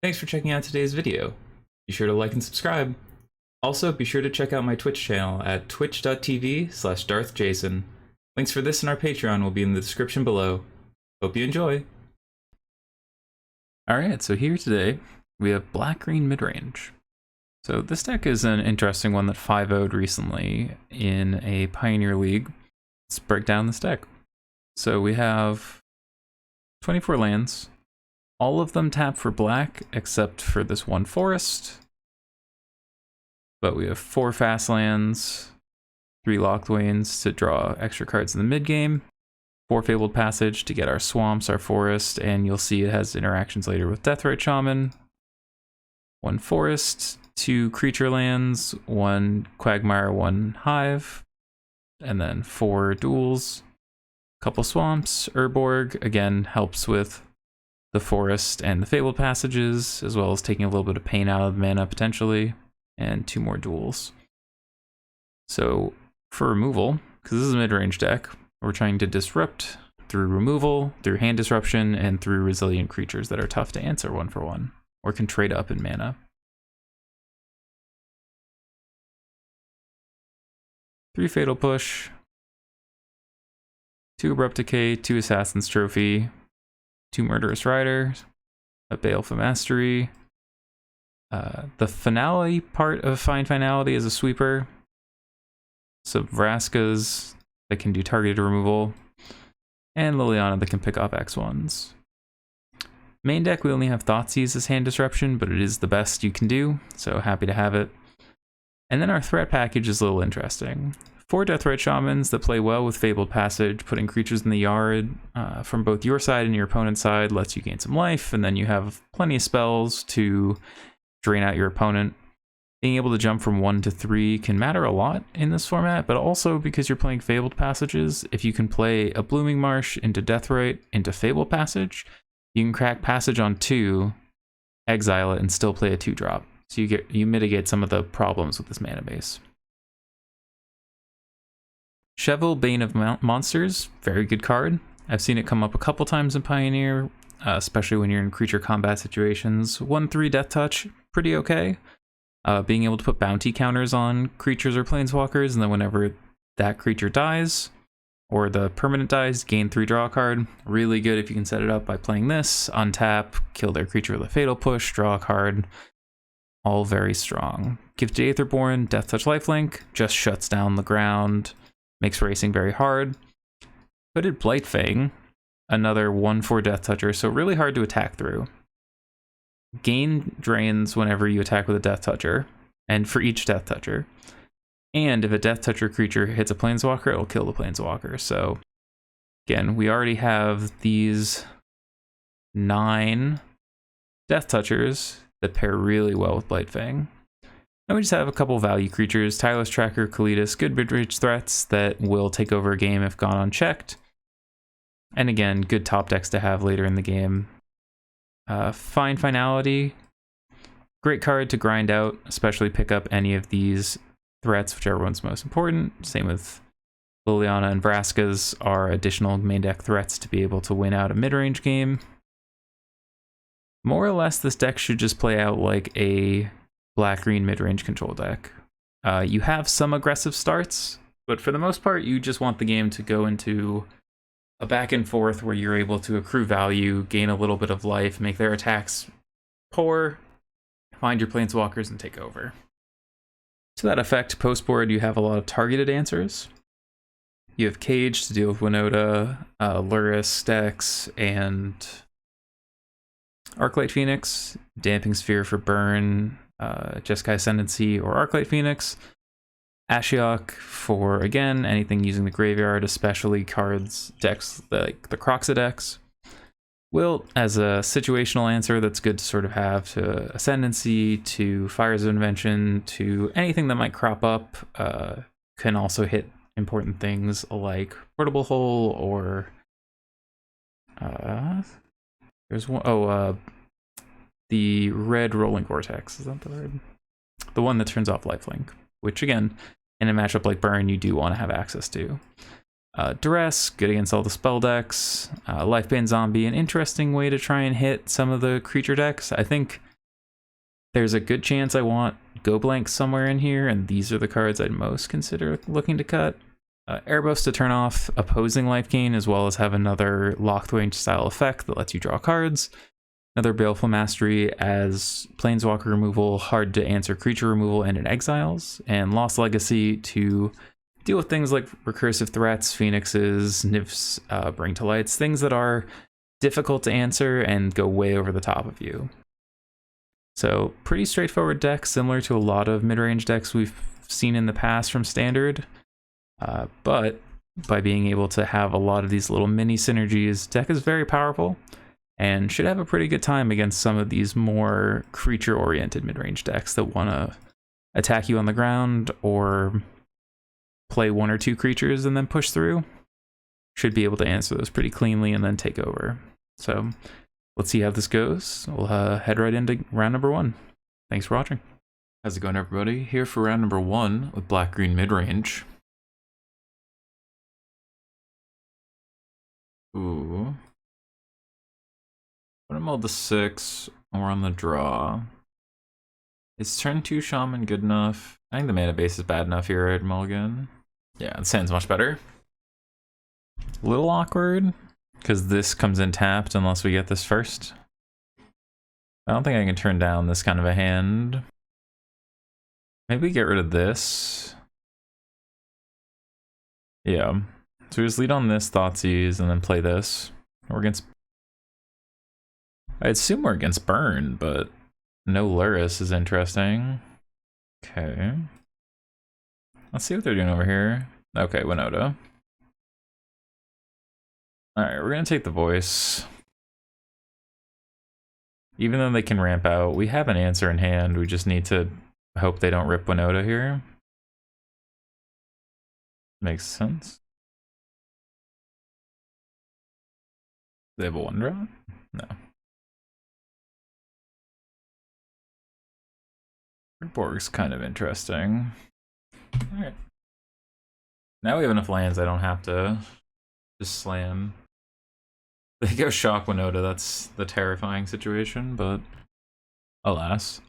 Thanks for checking out today's video. Be sure to like and subscribe. Also, be sure to check out my Twitch channel at twitch.tv/darthjacen. Links for this and our Patreon will be in the description below. Hope you enjoy. Alright, so here today we have black-green midrange. So this deck is an interesting one that 5-0'd recently in a Pioneer League. Let's break down this deck. So we have 24 lands. All of them tap for black, except for this one forest. But we have 4 fast lands, 3 locked wains to draw extra cards in the mid-game, 4 Fabled Passage to get our swamps, our forest, and you'll see it has interactions later with Deathtouch Shaman. 1 forest, 2 creature lands, 1 Quagmire, 1 hive, and then 4 duels, couple swamps. Urborg, again, helps with the forest and the Fabled Passages, as well as taking a little bit of pain out of the mana potentially, and 2 more duels. So for removal, because this is a mid-range deck, we're trying to disrupt through removal, through hand disruption, and through resilient creatures that are tough to answer 1-for-1, or can trade up in mana. Three Fatal Push, 2 Abrupt Decay, 2 Assassin's Trophy, 2 Murderous Rider, a Baleful Mastery. The finality part of Find Finality is a sweeper. So Vraska's that can do targeted removal, and Liliana that can pick off X1s. Main deck, we only have Thoughtseize as hand disruption, but it is the best you can do, so happy to have it. And then our threat package is a little interesting. 4 Deathtouch Shamans that play well with Fabled Passage, putting creatures in the yard from both your side and your opponent's side lets you gain some life, and then you have plenty of spells to drain out your opponent. Being able to jump from 1 to 3 can matter a lot in this format, but also because you're playing Fabled Passages, if you can play a Blooming Marsh into Deathrite into Fabled Passage, you can crack Passage on 2, exile it, and still play a 2-drop. So you mitigate some of the problems with this mana base. Chevel, Bane of Monsters, very good card. I've seen it come up a couple times in Pioneer, especially when you're in creature combat situations. 1/3 Deathtouch, pretty okay. Being able to put bounty counters on creatures or planeswalkers, and then whenever that creature dies, or the permanent dies, gain 3, draw a card. Really good if you can set it up by playing this, untap, kill their creature with a Fatal Push, draw a card. All very strong. Gifted Aetherborn, Deathtouch Lifelink, just shuts down the ground, makes racing very hard. Hooded Blightfang, another 1/4 Deathtoucher, so really hard to attack through. Gain drains whenever you attack with a Deathtoucher, and for each Deathtoucher. And if a Deathtoucher creature hits a Planeswalker, it'll kill the Planeswalker. So again, we already have these 9 Deathtouchers that pair really well with Blightfang. And we just have a couple value creatures, Tireless Tracker, Kalitas, good midrange threats that will take over a game if gone unchecked. And again, good top decks to have later in the game. Find Finality, great card to grind out, especially pick up any of these threats, whichever one's most important. Same with Liliana and Vraska's are additional main deck threats to be able to win out a mid-range game. More or less, this deck should just play out like a black-green mid-range control deck. You have some aggressive starts, but for the most part, you just want the game to go into a back and forth where you're able to accrue value, gain a little bit of life, make their attacks poor, find your planeswalkers, and take over. To that effect, post-board, you have a lot of targeted answers. You have Cage to deal with Winoda, Lurrus decks, and Arclight Phoenix, Damping Sphere for burn, Jeskai Ascendancy, or Arclight Phoenix. Ashiok for, again, anything using the graveyard, especially cards, decks like the Croxa decks. Wilt as a situational answer that's good to sort of have to Ascendancy, to Fires of Invention, to anything that might crop up. Can also hit important things like Portable Hole or there's one, the red Rolling Vortex, is that the word? The one that turns off lifelink, which again, in a matchup like Burn, you do want to have access to. Duress, good against all the spell decks. Lifebane Zombie, an interesting way to try and hit some of the creature decks. I think there's a good chance I want Go Blank somewhere in here, and these are the cards I'd most consider looking to cut. Air buffs to turn off opposing life gain, as well as have another Locked Range style effect that lets you draw cards. Another Baleful Mastery as Planeswalker removal, hard to answer creature removal, and in Exiles. And Lost Legacy to deal with things like recursive threats, phoenixes, nymphs, bring to lights, things that are difficult to answer and go way over the top of you. So pretty straightforward deck, similar to a lot of mid-range decks we've seen in the past from Standard. But by being able to have a lot of these little mini synergies, deck is very powerful and should have a pretty good time against some of these more creature-oriented mid-range decks that want to attack you on the ground or play 1 or 2 creatures and then push through. Should be able to answer those pretty cleanly and then take over. So let's see how this goes. We'll head right into round number 1. Thanks for watching. How's it going, everybody? Here for round number 1 with black-green mid-range. Ooh. Put him all to 6, and we're on the draw. Is turn 2 Shaman good enough? I think the mana base is bad enough here, right, Mulligan? Yeah, the sand's much better. A little awkward, because this comes in tapped unless we get this first. I don't think I can turn down this kind of a hand. Maybe get rid of this. Yeah. So we just lead on this, Thoughtseize, and then play this. We're against... I assume we're against Burn, but no Lurrus is interesting. Okay. Let's see what they're doing over here. Okay, Winoda. Alright, we're gonna take the voice. Even though they can ramp out, we have an answer in hand. We just need to hope they don't rip Winoda here. Makes sense. They have a 1-drop? No. Borg's kind of interesting. Alright. Now we have enough lands I don't have to just slam. They go Shock Winoda, that's the terrifying situation, but alas.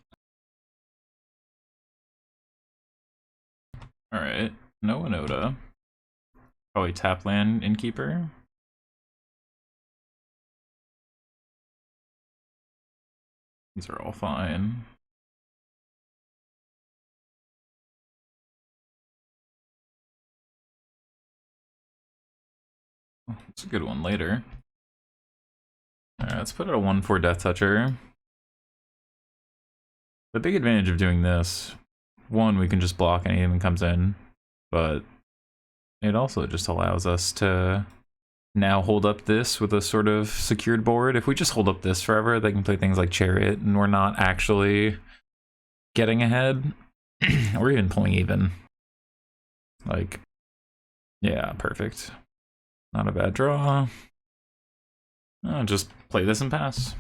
Alright, no Winoda. Probably tap land Innkeeper. These are all fine. It's a good one later. Alright, let's put it a 1/4 Deathtoucher. The big advantage of doing this, one, we can just block anything that comes in, but it also just allows us to now hold up this with a sort of secured board. If we just hold up this forever, they can play things like Chariot, and we're not actually getting ahead, or even pulling even. Like, yeah, perfect. Not a bad draw. Just play this and pass.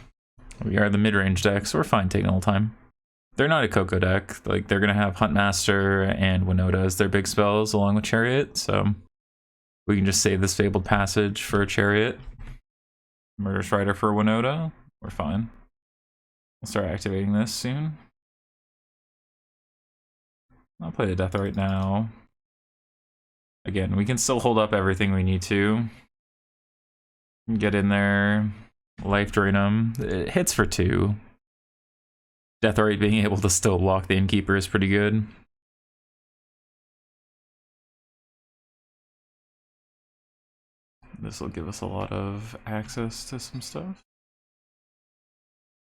We are the mid-range deck, so we're fine taking all the time. They're not a Coco deck. Like, they're gonna have Huntmaster and Winoda as their big spells, along with Chariot, so we can just save this Fabled Passage for Chariot. Murderous Rider for Winoda. We're fine. We'll start activating this soon. I'll play the Death right now. Again, we can still hold up everything we need to. Get in there, life drain them. It hits for 2. Deathrite being able to still block the Innkeeper is pretty good. This will give us a lot of access to some stuff.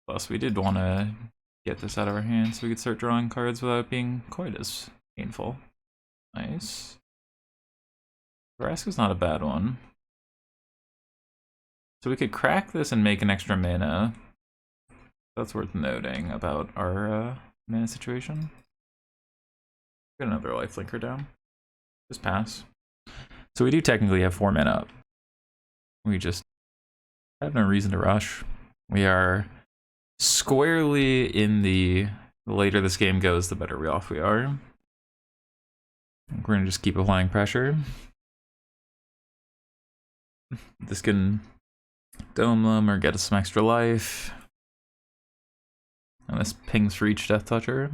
Plus, we did want to get this out of our hands so we could start drawing cards without it being quite as painful. Nice. Vraska's not a bad one. So we could crack this and make an extra mana. That's worth noting about our mana situation. Get another lifelinker down. Just pass. So we do technically have 4 mana up. We just have no reason to rush. We are squarely in the later this game goes, the better off we are. We're gonna just keep applying pressure. This can dome them or get us some extra life. And this pings for each Death Toucher.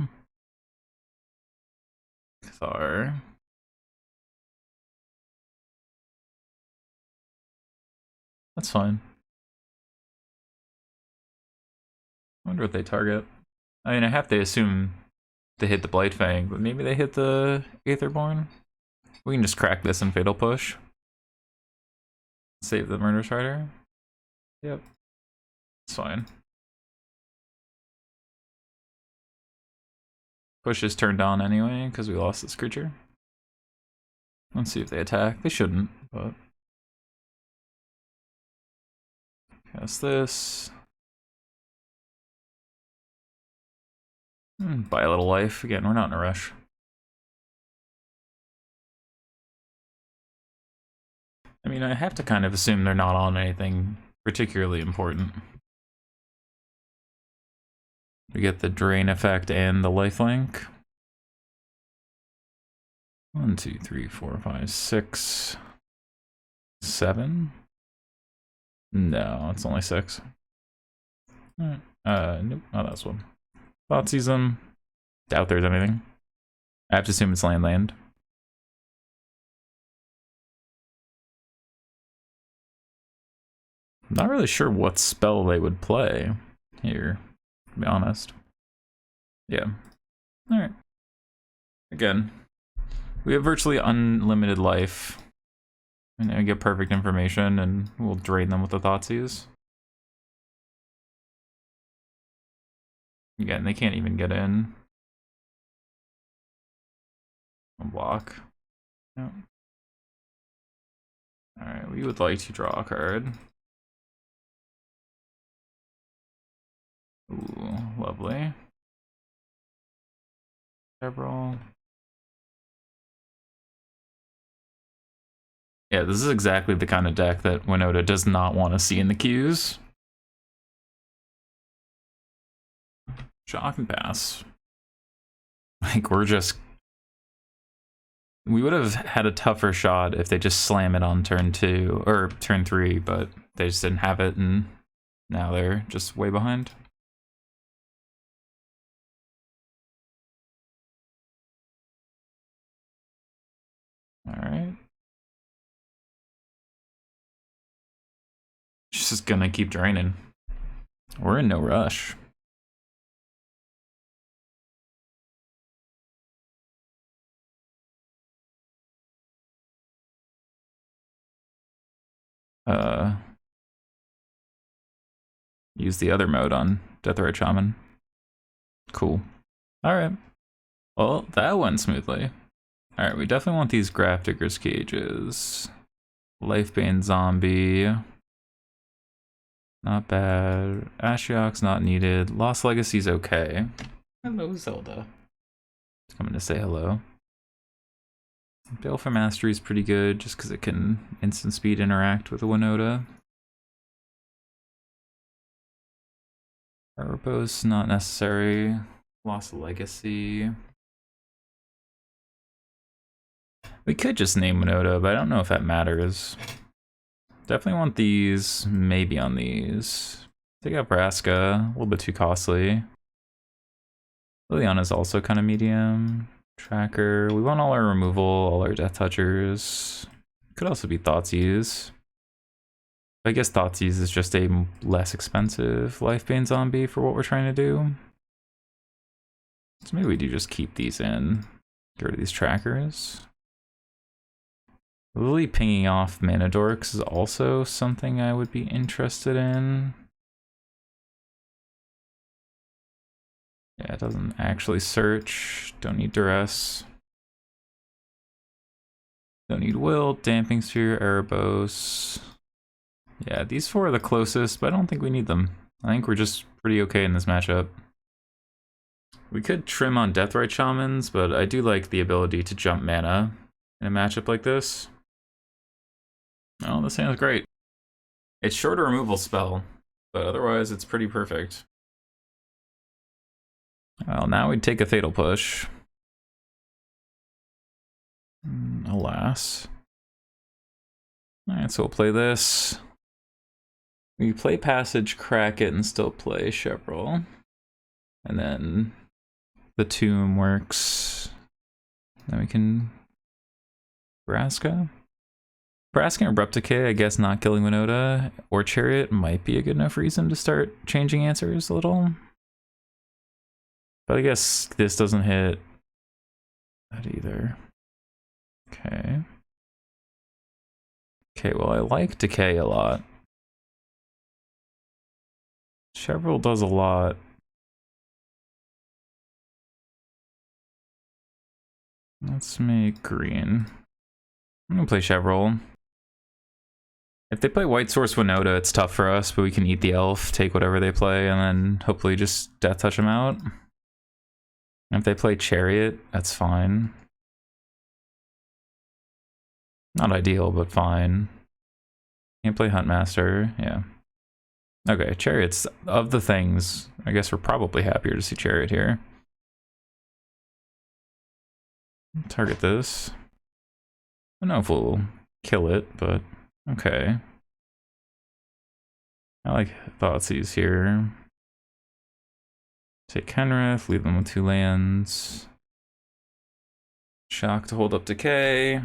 Cathar. That's fine. I wonder what they target. I mean, I have to assume they hit the Blightfang, but maybe they hit the Aetherborn? We can just crack this and Fatal Push. Save the Murder Strider. Yep. It's fine. Push is turned on anyway, because we lost this creature. Let's see if they attack. They shouldn't, but... Cast this. Buy a little life. Again, we're not in a rush. I mean, I have to kind of assume they're not on anything particularly important. We get the drain effect and the lifelink. 1, 2, 3, 4, 5, 6, 7. No, it's only 6. Nope. Oh, that's one. Thoughtseize. Doubt there's anything. I have to assume it's land. Not really sure what spell they would play here, to be honest. Yeah. Alright. Again, we have virtually unlimited life. And I get perfect information, and we'll drain them with the Thoughtseize. Again, they can't even get in. Block. Yep. Alright, we would like to draw a card. Ooh, lovely. Several. Yeah, this is exactly the kind of deck that Winoda does not want to see in the queues. Shock and pass. Like, we're just... We would have had a tougher shot if they just slam it on turn 2, or turn 3, but they just didn't have it, and now they're just way behind. Alright. She's just gonna keep draining. We're in no rush. Use the other mode on Deathtouch Shaman. Cool. Alright. Well, that went smoothly. Alright, we definitely want these Grafdigger's Cages. Lifebane Zombie. Not bad. Ashiok's not needed. Lost Legacy's okay. Hello, Zelda. It's coming to say hello. Baleful Mastery is pretty good, just because it can instant speed interact with a Winoda. Argo's not necessary. Lost Legacy. We could just name Winoda, but I don't know if that matters. Definitely want these, maybe on these. Take out Braska, a little bit too costly. Liliana's also kind of medium. Tracker, we want all our removal, all our Death Touchers. Could also be Thoughtseize. I guess Thoughtseize is just a less expensive Lifebane Zombie for what we're trying to do. So maybe we do just keep these in. Get rid of these trackers. Lily pinging off Mana Dorks is also something I would be interested in. Yeah, it doesn't actually search. Don't need Duress. Don't need Wilt, Damping Sphere, Erebos. Yeah, these 4 are the closest, but I don't think we need them. I think we're just pretty okay in this matchup. We could trim on Deathtouch Shamans, but I do like the ability to jump mana in a matchup like this. Oh, this hand is great. It's short a removal spell, but otherwise it's pretty perfect. Well, now we'd take a Fatal Push. Alas. Alright, so we'll play this. We play Passage, crack it, and still play Chevrolet. And then the tomb works. Then we can Braska. Braska and Abrupt Decay, I guess not killing Winoda or Chariot might be a good enough reason to start changing answers a little. But I guess this doesn't hit that either. Okay. Okay, well, I like Decay a lot. Chevrolet does a lot. Let's make green. I'm gonna play Chevrolet. If they play White Source Winoda, it's tough for us, but we can eat the elf, take whatever they play, and then hopefully just Deathtouch them out. And if they play Chariot, that's fine. Not ideal, but fine. Can't play Huntmaster, yeah. Okay, Chariot's, of the things, I guess we're probably happier to see Chariot here. Target this. I don't know if we'll kill it, but okay. I like Thoughtseize here. Take Kenrith, leave them with 2 lands. Shock to hold up Decay.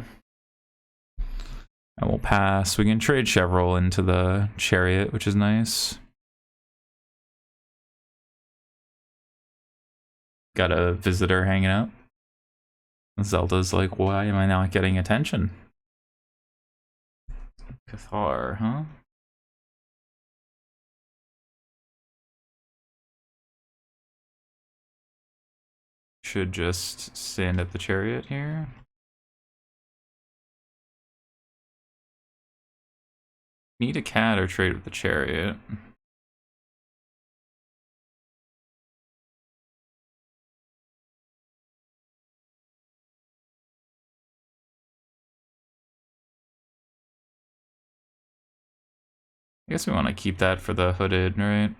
And we'll pass. We can trade Chevrolet into the Chariot, which is nice. Got a visitor hanging out. Zelda's like, why am I not getting attention? Cathar, huh? Should just stand at the Chariot here. Need a cat or trade with the Chariot. I guess we want to keep that for the hooded, right?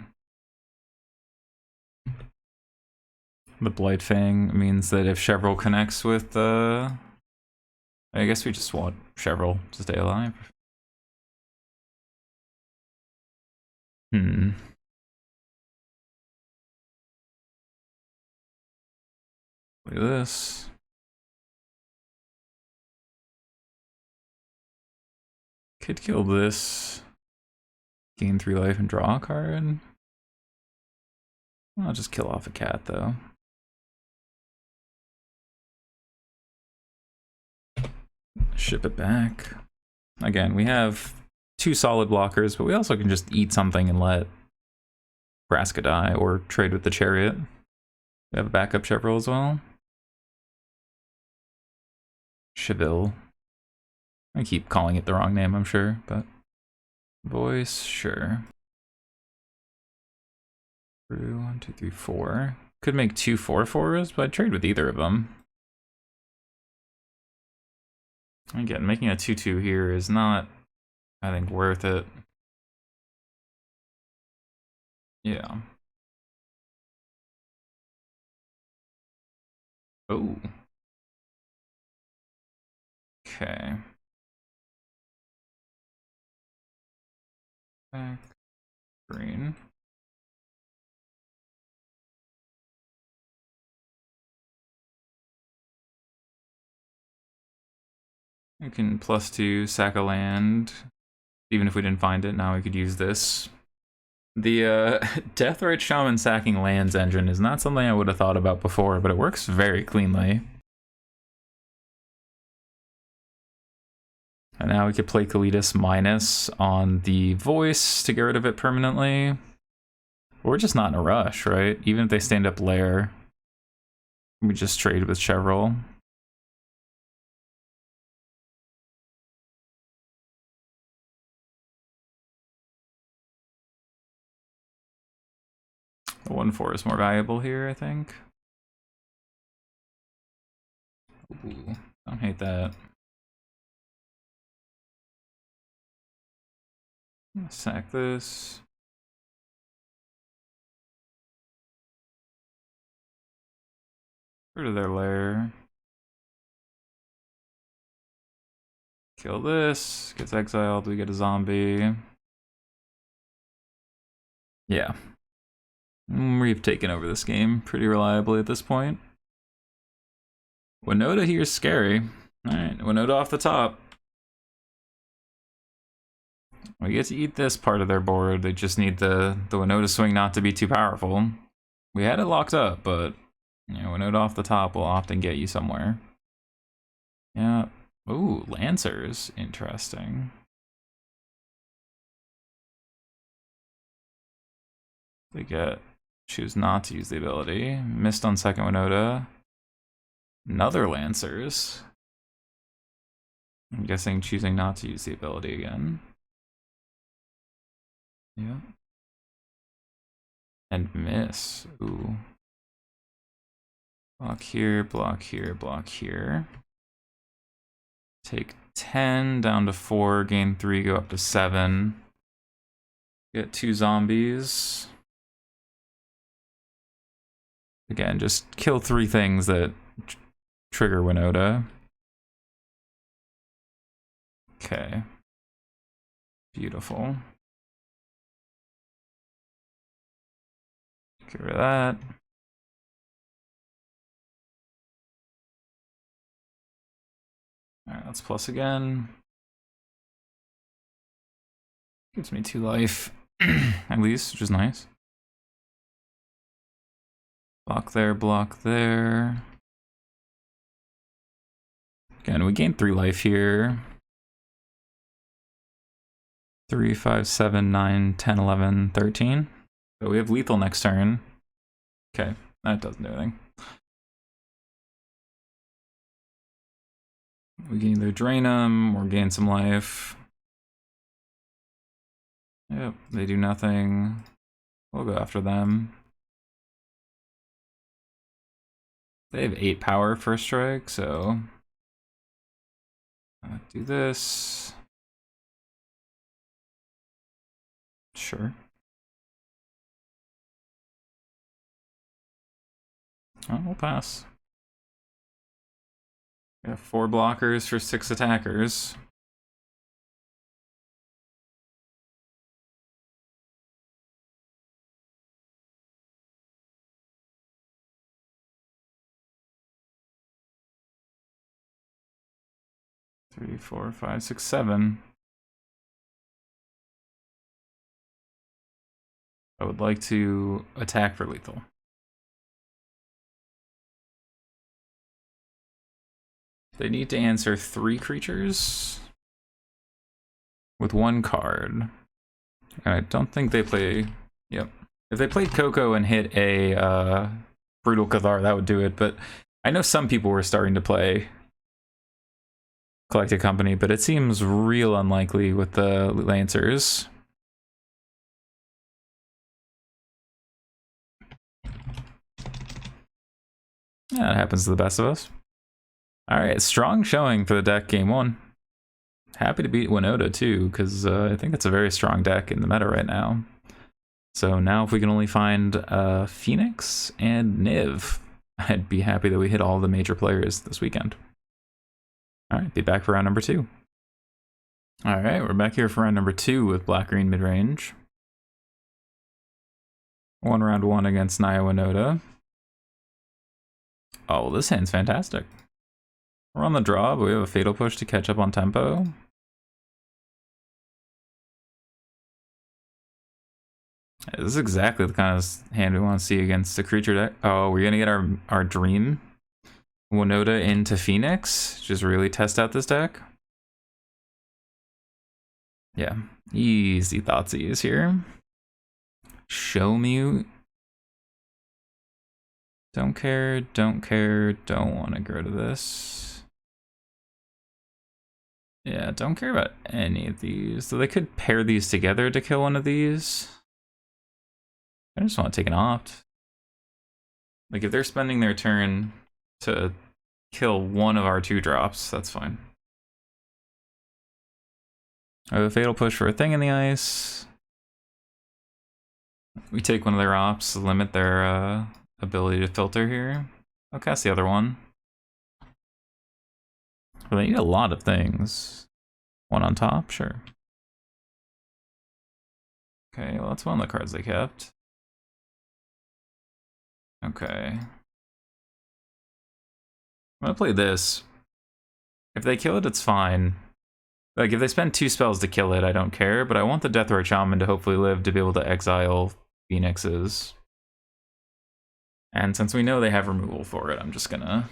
The Blight Fang means that if Chevrolet connects with the... I guess we just want Chevrolet to stay alive. Look at this. Could kill this. Gain 3 life and draw a card. I'll just kill off a cat though. Ship it back. Again, we have 2 solid blockers, but we also can just eat something and let Braska die or trade with the Chariot. We have a backup Chevrolet as well. Cheville. I keep calling it the wrong name, I'm sure, but voice, sure. 1, 2, 3, 4. Could make 2 4/4s, but I'd trade with either of them. Again, making a 2/2 here is not, I think, worth it. Yeah. Oh. Okay. Back. Green. We can +2 sack a land. Even if we didn't find it, now we could use this. The Deathrite Shaman sacking lands engine is not something I would have thought about before, but it works very cleanly. And now we could play Kalidas minus on the voice to get rid of it permanently. We're just not in a rush, right? Even if they stand up lair, we just trade with Chevrolet. The 1/4 is more valuable here, I think. Ooh, don't hate that. Sack this. Rid of their lair. Kill this. Gets exiled. We get a zombie. Yeah. We've taken over this game pretty reliably at this point. Winoda here is scary. Alright, Winoda off the top. We get to eat this part of their board. They just need the Winoda swing not to be too powerful. We had it locked up, but you know, Winoda off the top will often get you somewhere. Yeah. Ooh, Lancers. Interesting. They get choose not to use the ability. Missed on second Winoda. Another Lancers. I'm guessing choosing not to use the ability again. Yeah. And miss. Ooh. Block here, block here, block here. Take 10 down to 4, gain 3, go up to 7. Get 2 zombies. Again, just kill 3 things that trigger Winoda. Okay. Beautiful. Get rid of that. Alright, let's plus again. Gives me 2 life, at least, which is nice. Block there, block there. Again, we gain 3 life here. 3, 5, 7, 9, 10, 11, 13. So we have lethal next turn. Okay, that doesn't do anything. We can either drain them or gain some life. Yep, they do nothing. We'll go after them. They have 8 power first strike, so do this. Sure. Oh, we'll pass. We have 4 blockers for 6 attackers. Three, 4, 5, 6, 7. I would like to attack for lethal. They need to answer 3 creatures with 1 card. And I don't think they play... Yep. If they played Coco and hit a Brutal Cathar, that would do it. But I know some people were starting to play Collected Company, but it seems real unlikely with the Lancers. Yeah, that happens to the best of us. Alright, strong showing for the deck game 1. Happy to beat Winoda too, because I think it's a very strong deck in the meta right now. So now if we can only find Phoenix and Niv, I'd be happy that we hit all the major players this weekend. Alright, be back for round number 2. Alright, we're back here for round number 2 with Black-Green Midrange. 1 round 1 against Naya Winota. Oh, well, this hand's fantastic. We're on the draw, but we have a Fatal Push to catch up on tempo. Yeah, this is exactly the kind of hand we want to see against the creature deck. Oh, we're gonna get our Dream Winota into Phoenix. Just really test out this deck. Yeah, easy Thoughtseize here. Show me. Don't care, don't care, don't want to go to this. Yeah, don't care about any of these. So they could pair these together to kill one of these. I just want to take an opt. Like if they're spending their turn to kill one of our 2 drops, that's fine. I have a Fatal Push for a thing in the ice. We take one of their ops, limit their ability to filter here. I'll cast the other one. But they need a lot of things. 1 on top, sure. Okay, well that's one of the cards they kept. Okay. I'm gonna play this. If they kill it, it's fine. Like, if they spend 2 spells to kill it, I don't care, but I want the Deathtouch Shaman to hopefully live to be able to exile Phoenixes. And since we know they have removal for it, I'm just gonna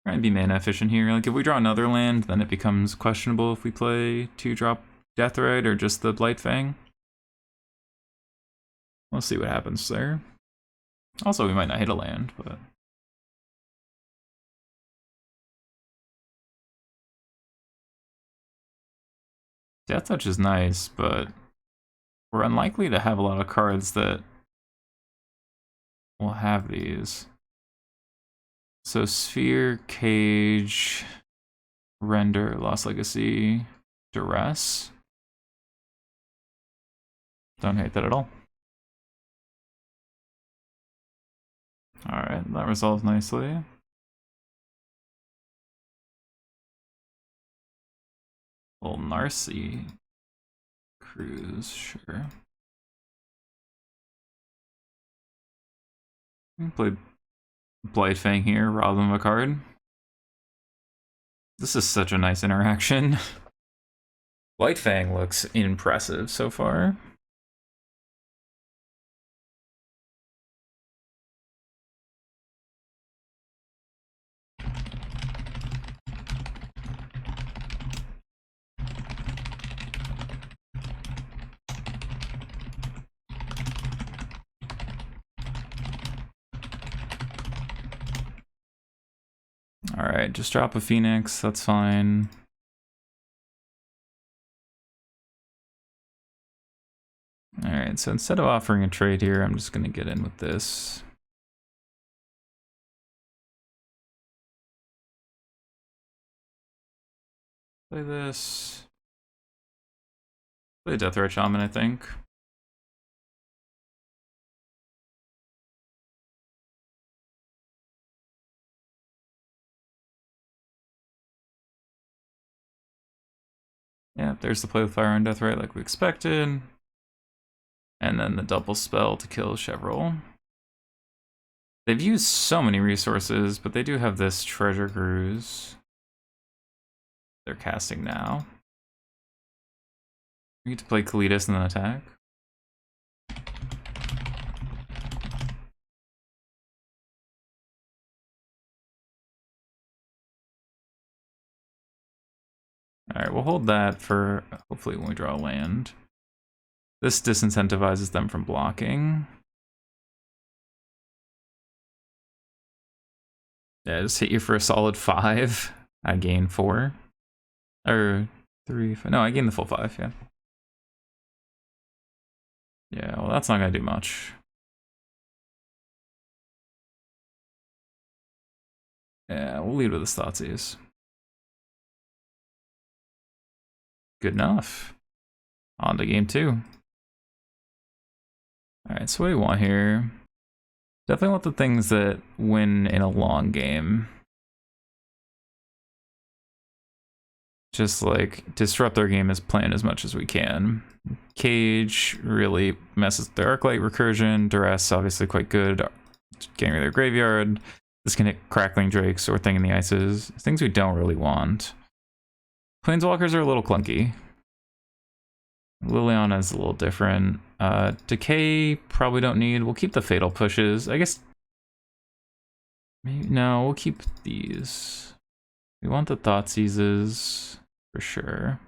try and be mana efficient here. Like, if we draw another land, then it becomes questionable if we play 2-drop Deathrite or just the Blightfang. We'll see what happens there. Also, we might not hit a land, but... Deathtouch is nice, but we're unlikely to have a lot of cards that will have these. So Sphere, Cage, Render, Lost Legacy, Duress. Don't hate that at all. Alright, that resolves nicely. Little Narcy Cruise, sure. Play Blightfang here, rob them of a card. This is such a nice interaction. Blightfang looks impressive so far. Alright, just drop a Phoenix, that's fine. Alright, so instead of offering a trade here, I'm just gonna get in with this. Play this. Play Deathtouch Shaman, I think. Yeah, there's the play with Fire on Deathrite like we expected. And then the double spell to kill Chevrolet. They've used so many resources, but they do have this Treasure Cruise. They're casting now. We get to play Kalitas and then attack. Alright, we'll hold that for hopefully when we draw a land. This disincentivizes them from blocking. Yeah, just hit you for a solid 5. I gain 4. Or 3, 5. No, I gain the full 5, yeah. Yeah, well, that's not gonna do much. Yeah, we'll lead with the Thoughtseize. Good enough. On to game 2. Alright, so what do we want here? Definitely want the things that win in a long game. Just like disrupt their game as planned as much as we can. Cage really messes with their Arclight recursion. Duress obviously quite good. Getting rid of their graveyard. This can hit Crackling Drakes or Thing in the Ices. Things we don't really want. Planeswalkers are a little clunky. Liliana is a little different. Decay, probably don't need. We'll keep the Fatal Pushes. I guess... Maybe, no, we'll keep these. We want the Thoughtseizes, for sure.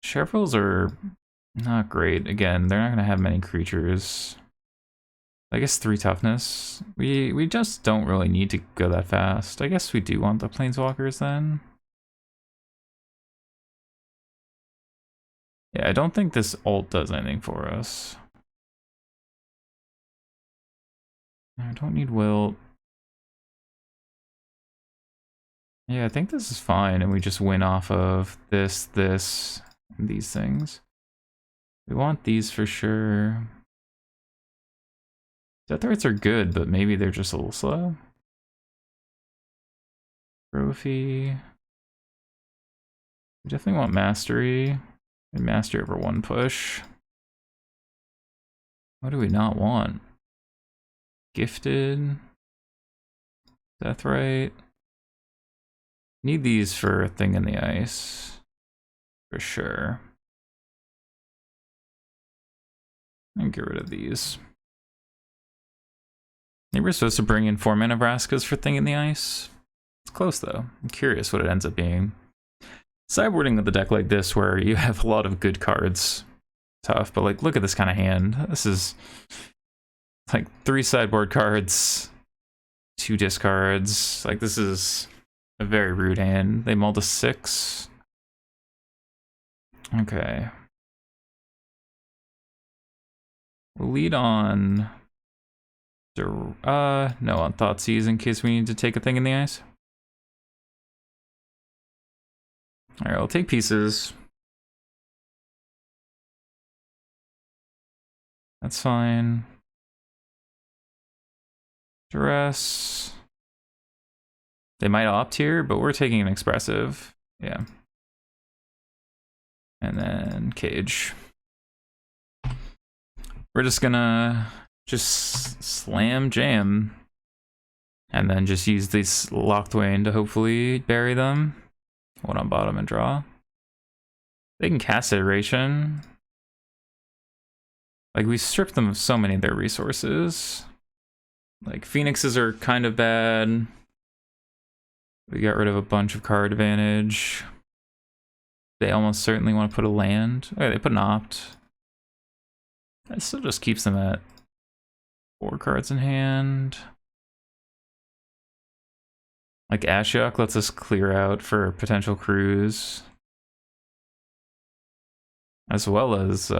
Chevrils are not great. Again, they're not going to have many creatures. I guess 3 toughness. We just don't really need to go that fast. I guess we do want the Planeswalkers then. Yeah, I don't think this ult does anything for us. I don't need Wilt. Yeah, I think this is fine, and we just win off of this, and these things. We want these for sure. Deathrites are good, but maybe they're just a little slow. Trophy. We definitely want Mastery. And Mastery over 1 push. What do we not want? Gifted. Deathrite. Need these for a thing in the ice. For sure. And get rid of these. They were supposed to bring in 4 mana Vraskas for thing in the ice. It's close though. I'm curious what it ends up being. Sideboarding with a deck like this where you have a lot of good cards. Tough, but like look at this kind of hand. This is like 3 sideboard cards, 2 discards. Like this is a very rude hand. They mulled a 6. Okay. We'll lead on. No, on Thoughtseize in case we need to take a thing in the ice. Alright, I'll take pieces. That's fine. Duress. They might opt here, but we're taking an expressive. Yeah. And then Cage. We're just gonna slam jam. And then just use this Locked Wain to hopefully bury them. One on bottom and draw. They can cast Iteration. Like, we stripped them of so many of their resources. Like, Phoenixes are kind of bad. We got rid of a bunch of card advantage. They almost certainly want to put a land. Oh, they put an opt. That still just keeps them at 4 cards in hand. Like, Ashiok lets us clear out for potential cruise. As well as,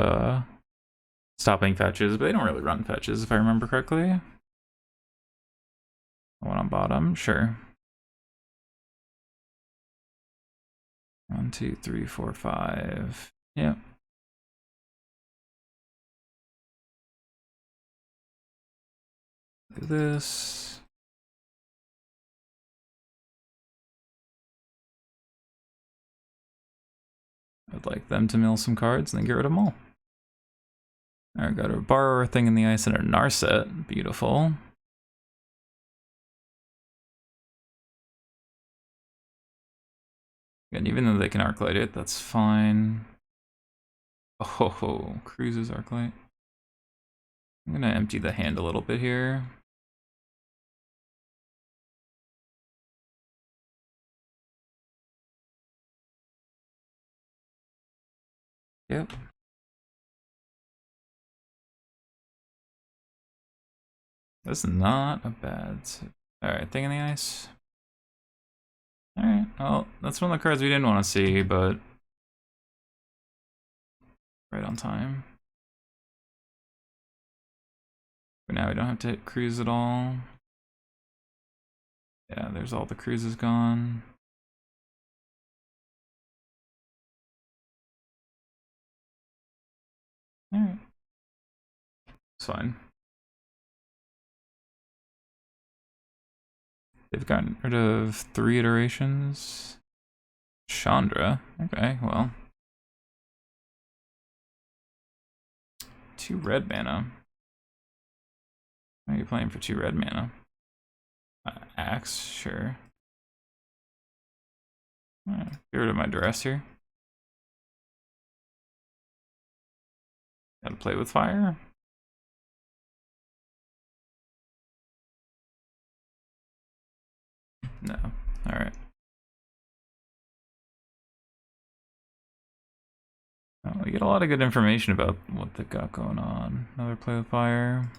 stopping fetches, but they don't really run fetches if I remember correctly. One on bottom, sure. 1, 2, 3, 4, 5. Yep. Do this. I'd like them to mill some cards and then get rid of them all. Alright, got a Borrower, thing in the ice, and a Narset. Beautiful. And even though they can Arclight it, that's fine. Oh, Cruises Arclight. I'm gonna empty the hand a little bit here. Yep. That's not a bad tip. Alright, thing in the ice. Alright, well, that's one of the cards we didn't want to see, but right on time. But now we don't have to hit cruise at all. Yeah, there's all the cruises gone. Alright. It's fine. They've gotten rid of 3 iterations. Chandra. Okay, well. 2 red mana. Why are you playing for 2 red mana? Axe, sure. Get rid of my duress here. Gotta play with fire. No. Alright. Oh, we get a lot of good information about what they've got going on. Another play with fire.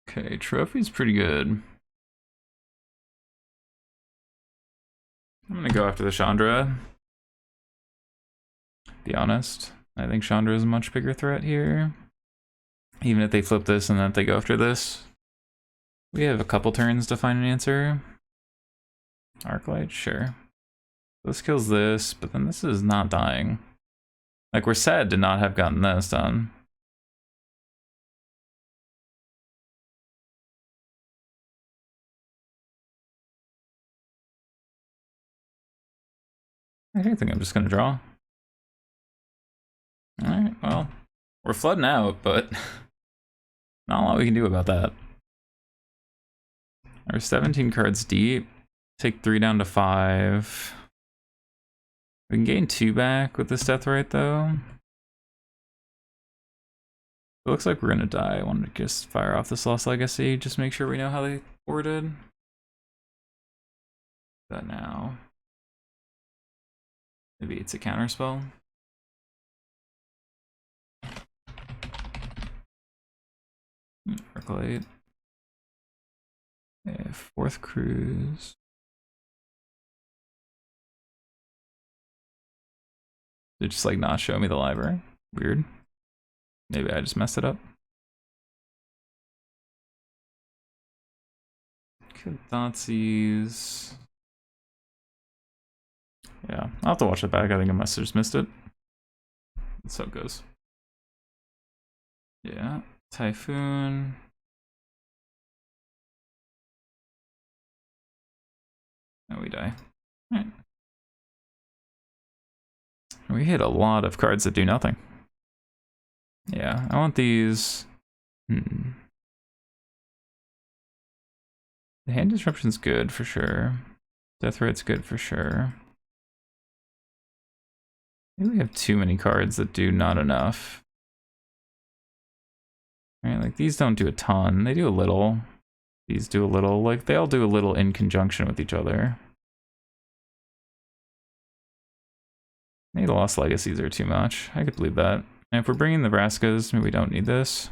Okay, trophy's pretty good. I'm gonna go after the Chandra. Be honest. I think Chandra is a much bigger threat here. Even if they flip this and then they go after this. We have a couple turns to find an answer. Arclight, sure. This kills this, but then this is not dying. Like, we're sad to not have gotten this done. I do think I'm just gonna draw. Alright, well, we're flooding out, but not a lot we can do about that. We're 17 cards deep. Take 3 down to 5. We can gain 2 back with this Deathrite, though. It looks like we're gonna die. I wanted to just fire off this Lost Legacy, just make sure we know how they worded. That now. Maybe it's a counterspell. Arclight. Yeah, 4th Cruise. They just like not show me the library. Weird. Maybe I just messed it up. Thoughtseize. Yeah, I'll have to watch it back. I think I must have just missed it. That's how it goes. Yeah, Typhoon. And we die. Alright. We hit a lot of cards that do nothing. Yeah, I want these. The hand disruption's good for sure. Deathrite's good for sure. Maybe we have too many cards that do not enough. Right, like these don't do a ton. They do a little. These do a little. Like they all do a little in conjunction with each other. Maybe the Lost Legacies are too much. I could believe that. And if we're bringing Nebraskas, maybe we don't need this.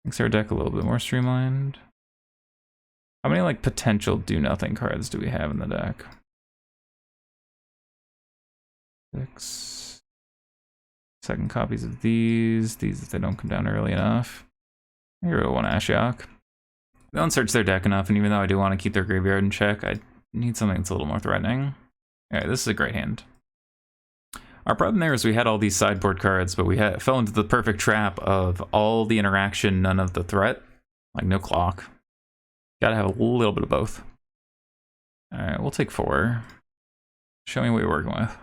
Makes our deck a little bit more streamlined. How many like potential do nothing cards do we have in the deck? 6. Second copies of these if they don't come down early enough. I really want Ashiok. They don't search their deck enough, and even though I do want to keep their graveyard in check, I need something that's a little more threatening. Alright, this is a great hand. Our problem there is we had all these sideboard cards, but we fell into the perfect trap of all the interaction, none of the threat. Like no clock. Gotta have a little bit of both. Alright, we'll take 4. Show me what you're working with.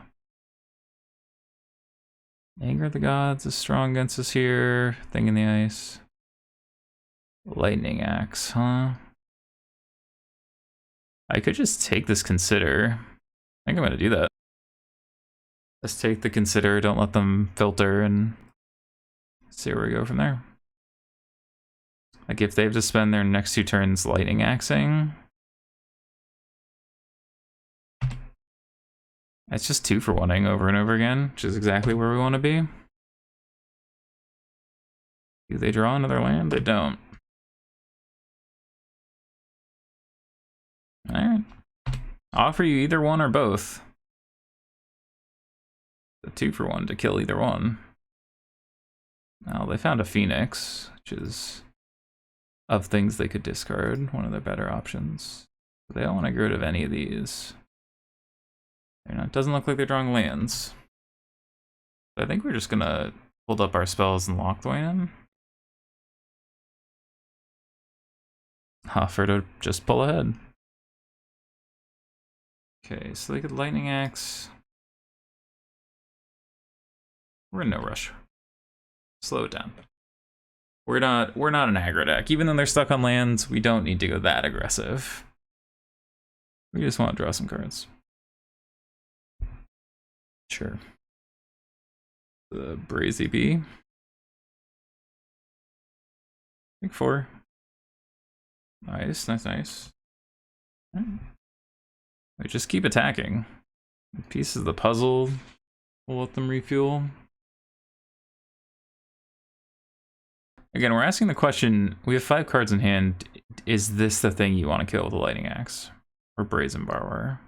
Anger of the Gods is strong against us here. Thing in the Ice. Lightning Axe, huh? I could just take this Consider. I think I'm gonna do that. Let's take the Consider, don't let them filter, and see where we go from there. Like if they have to spend their next 2 turns lightning axing, it's just 2 for 1ing over and over again, which is exactly where we want to be. Do they draw another land? They don't. Alright. Offer you either one or both. The 2 for 1 to kill either one. Now they found a Phoenix, which is of things they could discard, one of their better options. They don't want to get rid of any of these. It doesn't look like they're drawing lands. So I think we're just gonna hold up our spells and lock the way in. Offer to just pull ahead. Okay, so they could Lightning Axe. We're in no rush. Slow it down. We're not an aggro deck. Even though they're stuck on lands, we don't need to go that aggressive. We just want to draw some cards. Sure. The Brazy Bee. I think 4. Nice, nice, nice. Right. We just keep attacking. Pieces of the puzzle, we'll let them refuel. Again, we're asking the question, we have 5 cards in hand. Is this the thing you want to kill with a Lightning Axe? Or Brazen Borrower?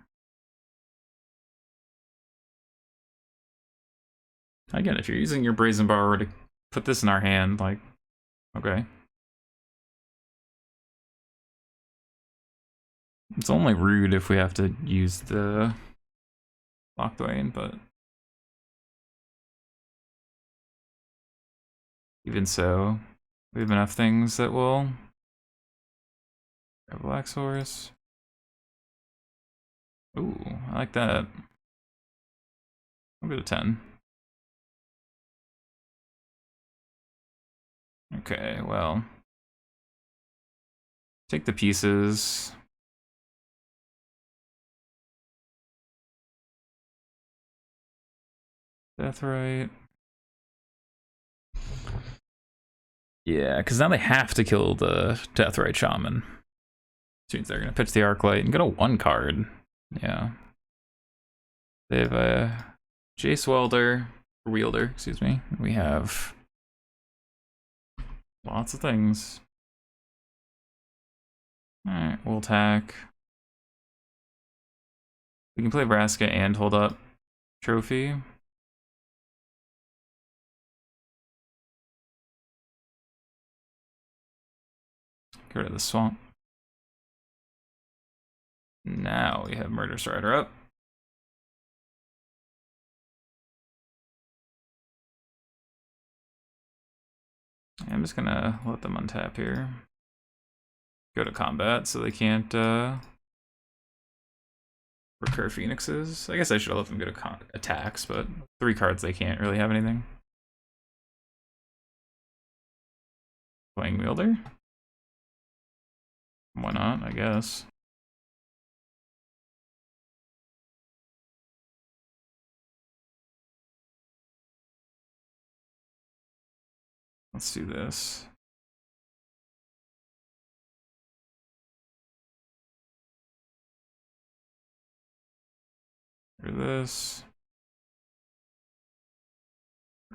Again, if you're using your Brazen Borrower to put this in our hand, like, okay. It's only rude if we have to use the Lockthwain, but even so, we have enough things that will grab Black Source. Ooh, I like that. I'll go to 10. Okay, well. Take the pieces. Deathrite. Yeah, because now they have to kill the Deathrite Shaman. Which means they're going to pitch the Arclight and get a 1 card. Yeah. They have a Jace Wielder, excuse me. We have lots of things. Alright, we'll attack. We can play Vraska and hold up Trophy. Get rid of the swamp. Now we have Murder Strider up. I'm just gonna let them untap here. Go to combat so they can't recur Phoenixes. I guess I should have let them go to attacks, but 3 cards they can't really have anything. Playing Wielder? Why not, I guess. Let's do this. Or this.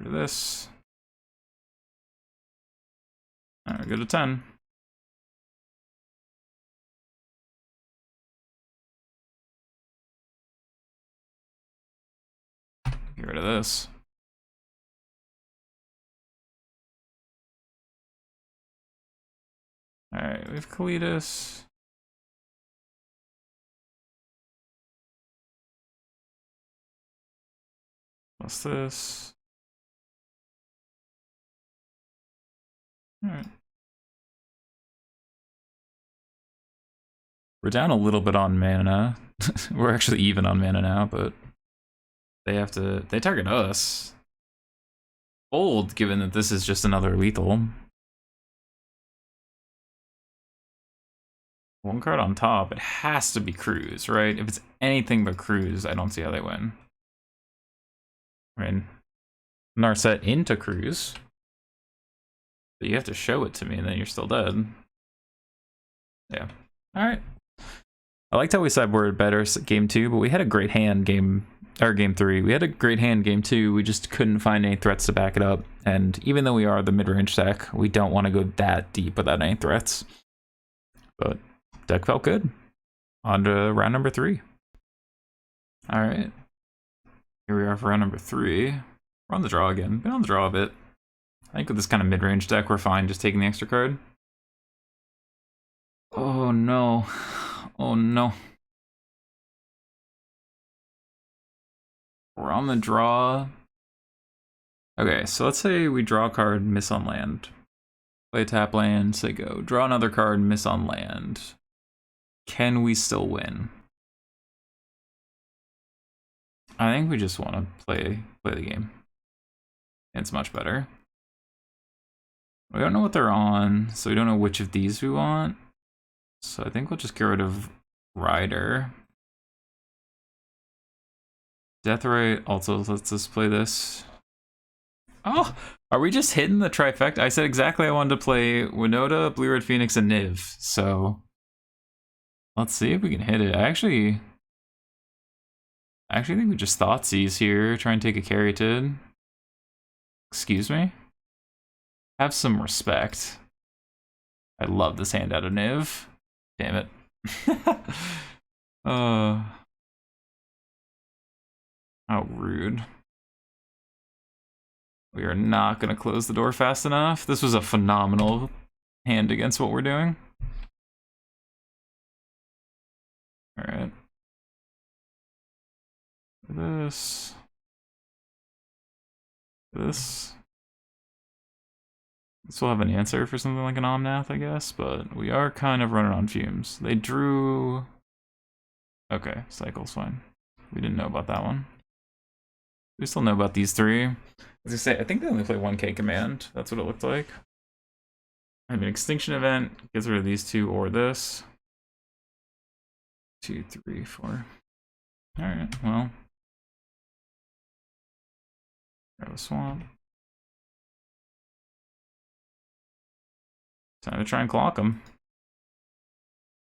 Or this. Alright, go to 10. Get rid of this. Alright, we have Kalitas. What's this? Alright. We're down a little bit on mana. We're actually even on mana now, but they target us. Bold, given that this is just another lethal. 1 card on top, it has to be Cruise, right? If it's anything but Cruise, I don't see how they win. I mean, Narset into Cruise. But you have to show it to me and then you're still dead. Yeah. Alright. I liked how we sideboarded better game 2, but we had a great hand game 3. We had a great hand game 2, we just couldn't find any threats to back it up. And even though we are the mid-range deck, we don't want to go that deep without any threats. But deck felt good. On to round number 3. Alright. Here we are for round number 3. We're on the draw again. Been on the draw a bit. I think with this kind of mid-range deck, we're fine just taking the extra card. Oh no. Oh no. We're on the draw. Okay, so let's say we draw a card, miss on land. Play tap land, say go. Draw another card, miss on land. Can we still win? I think we just want to play the game. It's much better. We don't know what they're on, so we don't know which of these we want. So I think we'll just get rid of Rider. Deathrite also lets us play this. Oh, are we just hitting the trifecta? I said exactly I wanted to play Winoda, Blue Red Phoenix, and Niv. So let's see if we can hit it. I actually think we just Thoughtseize here. Try and take a Caryatid. Excuse me? Have some respect. I love this hand out of Niv. Damn it. How rude. We are not going to close the door fast enough. This was a phenomenal hand against what we're doing. Alright. This. This will have an answer for something like an Omnath, I guess, but we are kind of running on fumes. They drew Okay, cycle's fine. We didn't know about that one. We still know about these three. As I say, I think they only play 1k command. That's what it looked like. I have an extinction event, gets rid of these two or this. 2, 3, 4. Alright, well. Grab a swamp. Time to try and clock them.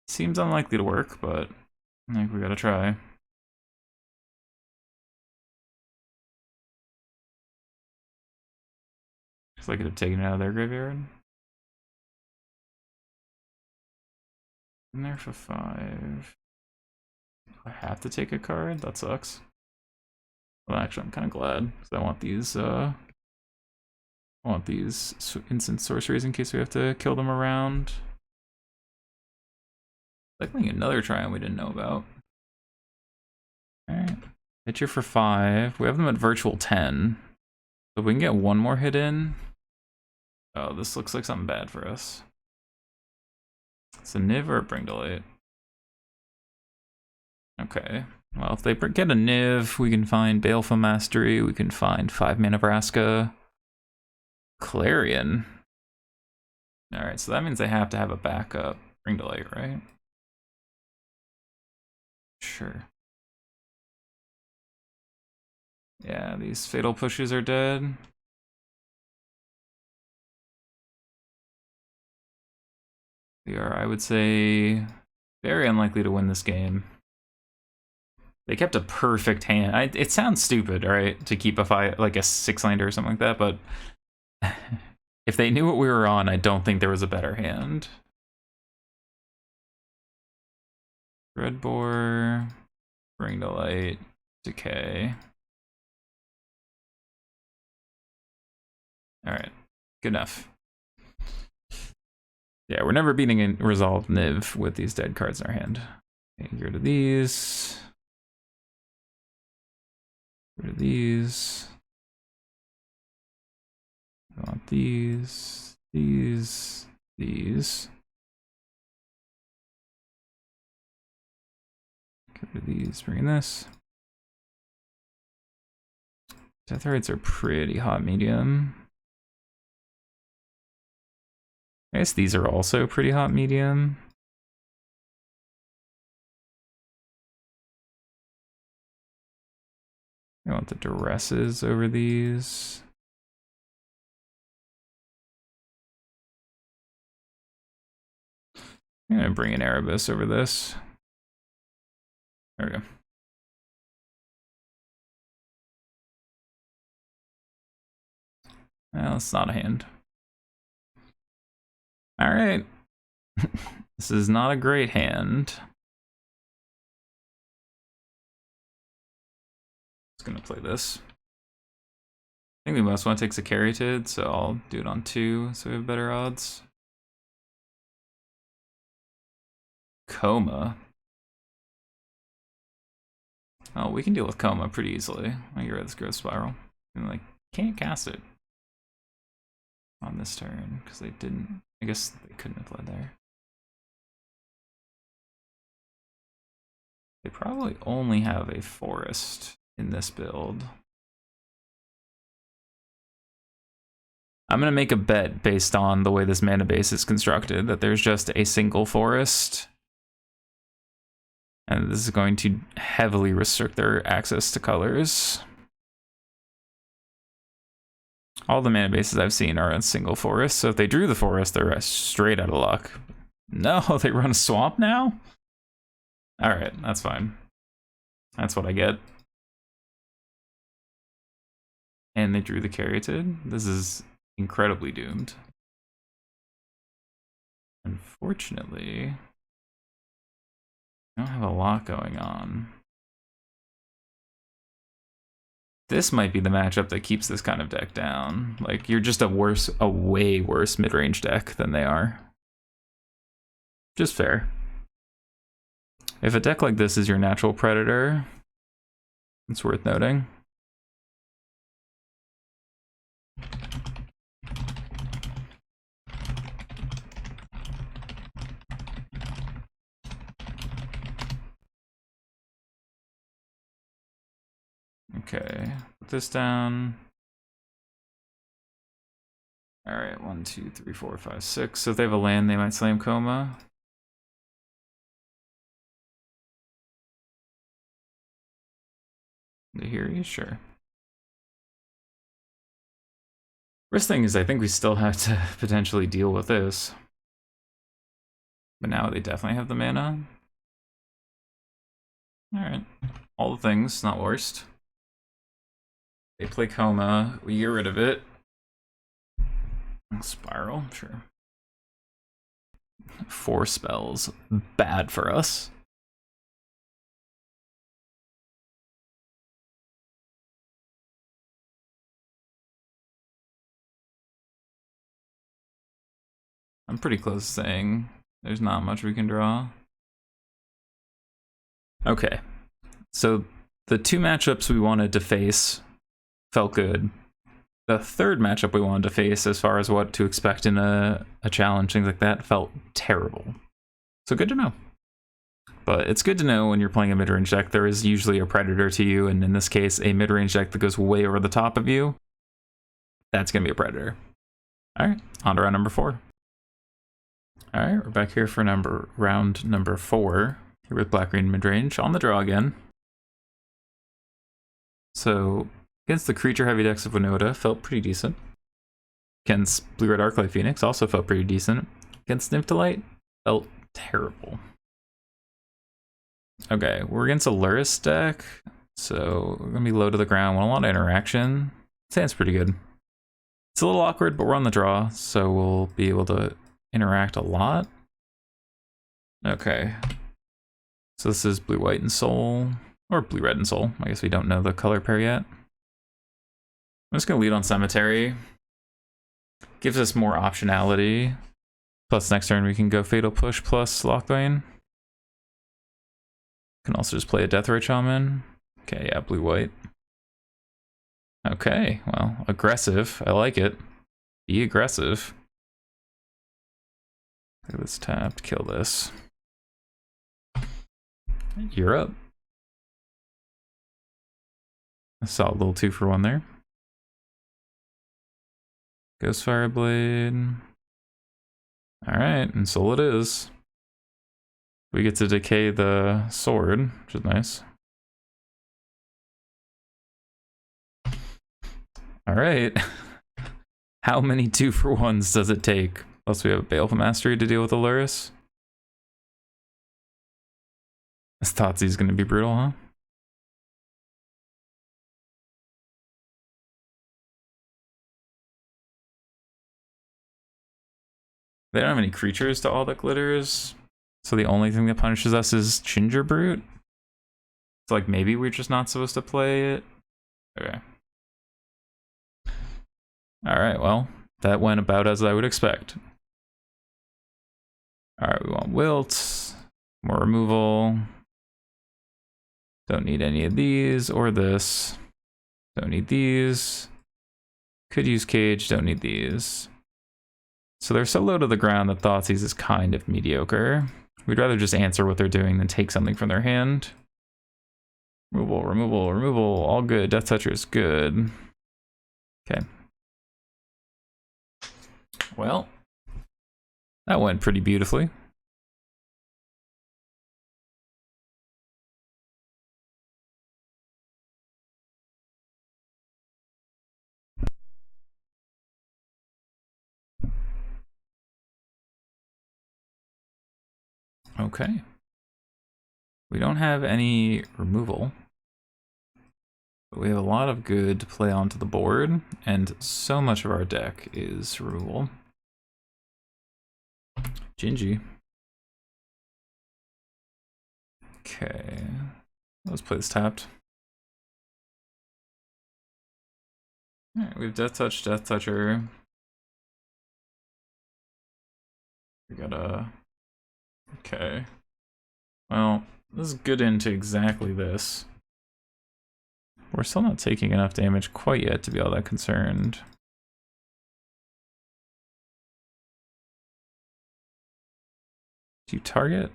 Seems unlikely to work, but I think we gotta try. Looks like I could have taken it out of their graveyard. In there for 5. I have to take a card? That sucks. Well, actually, I'm kind of glad, because I want these instant sorceries in case we have to kill them around. Likely another Triumph we didn't know about. Alright. Hit you for 5. We have them at virtual 10. So if we can get one more hit in. Oh, this looks like something bad for us. It's a Niv or a Bring to Light. Okay. Well, if they get a Niv, we can find Baleful Mastery, we can find 5-mana Vraska. Clarion. Alright, so that means they have to have a backup Bring to Light, right? Sure. Yeah, these Fatal Pushes are dead. They are, I would say, very unlikely to win this game. They kept a perfect hand. It sounds stupid, right, to keep like a 6-lander or something like that, but if they knew what we were on, I don't think there was a better hand. Red Boar, Bring to Light, Decay. Alright, good enough. Yeah, we're never beating a Resolved Niv with these dead cards in our hand. Okay, get rid of these. Get rid of these. I want these, these. Get rid of these, bring in this. Death rates are pretty hot medium. I guess these are also pretty hot medium. I want the Duresses over these. I'm gonna bring an Erebus over this. There we go. Well, it's not a hand. Alright. This is not a great hand. Just gonna play this. I think the most one takes a Caryatid, so I'll do it on 2 so we have better odds. Coma. Oh, we can deal with Coma pretty easily. I get rid of this Growth Spiral. And like, can't cast it on this turn, because they didn't. I guess they couldn't have played there. They probably only have a forest in this build. I'm going to make a bet based on the way this mana base is constructed that there's just a single forest. And this is going to heavily restrict their access to colors. All the mana bases I've seen are a single forest, so if they drew the forest, they're straight out of luck. No, they run a swamp now? Alright, that's fine. That's what I get. And they drew the Caryatid. This is incredibly doomed. Unfortunately, I don't have a lot going on. This might be the matchup that keeps this kind of deck down. Like, you're just a way worse mid-range deck than they are. Just fair. If a deck like this is your natural predator, it's worth noting. Okay, put this down. Alright, 1, 2, 3, 4, 5, 6. So if they have a land, they might slam Coma. They hear you? Sure. First thing is, I think we still have to potentially deal with this. But now they definitely have the mana. Alright. All the things, not worst. They play Coma, we get rid of it. Spiral, sure. 4 spells. Bad for us. I'm pretty close to saying there's not much we can draw. Okay, so the 2 matchups we wanted to face felt good. The 3rd matchup we wanted to face, as far as what to expect in a challenge, things like that, felt terrible. So good to know. But it's good to know when you're playing a midrange deck, there is usually a predator to you, and in this case, a midrange deck that goes way over the top of you, that's going to be a predator. Alright, on to round number 4. Alright, we're back here for round number 4, here with black-green midrange, on the draw again. So, against the creature-heavy decks of Winoda, felt pretty decent. Against blue-red Arclight Phoenix, also felt pretty decent. Against Nymphtolite, felt terrible. Okay, we're against a Lurrus deck, so we're gonna be low to the ground, want a lot of interaction. Sounds pretty good. It's a little awkward, but we're on the draw, so we'll be able to interact a lot. Okay. So this is blue-white Ensoul, or blue-red Ensoul. I guess we don't know the color pair yet. I'm just gonna lead on Cemetery. Gives us more optionality. Plus next turn we can go Fatal Push plus Lockbane. Can also just play a Deathtouch Shaman. Okay, yeah, blue-white. Okay, well, aggressive. I like it. Be aggressive. Look at this tapped. Kill this. You're up. I saw a little 2-for-1 there. Ghost Fireblade. Alright, and Ensoul it is. We get to decay the sword, which is nice. Alright. How many 2-for-1s does it take? Plus we have a Baleful Mastery to deal with the Lurrus. This Thoughtseize gonna be brutal, huh? They don't have any creatures to all that glitters, so the only thing that punishes us is Ginger Brute. It's like maybe we're just not supposed to play it. Okay. Alright, well, that went about as I would expect. Alright, we want Wilt, more removal. Don't need any of these or this. Don't need these. Could use Cage, don't need these. So they're so low to the ground that Thoughtseize is kind of mediocre. We'd rather just answer what they're doing than take something from their hand. Removal, removal, removal, all good. Death Toucher is good. Okay. Well, that went pretty beautifully. Okay. We don't have any removal, but we have a lot of good to play onto the board, and so much of our deck is removal. Gingy. Okay. Let's play this tapped. Alright, we have Death Touch, Death Toucher. We got a... Okay. Well, this is good into exactly this. We're still not taking enough damage quite yet to be all that concerned. Do you target?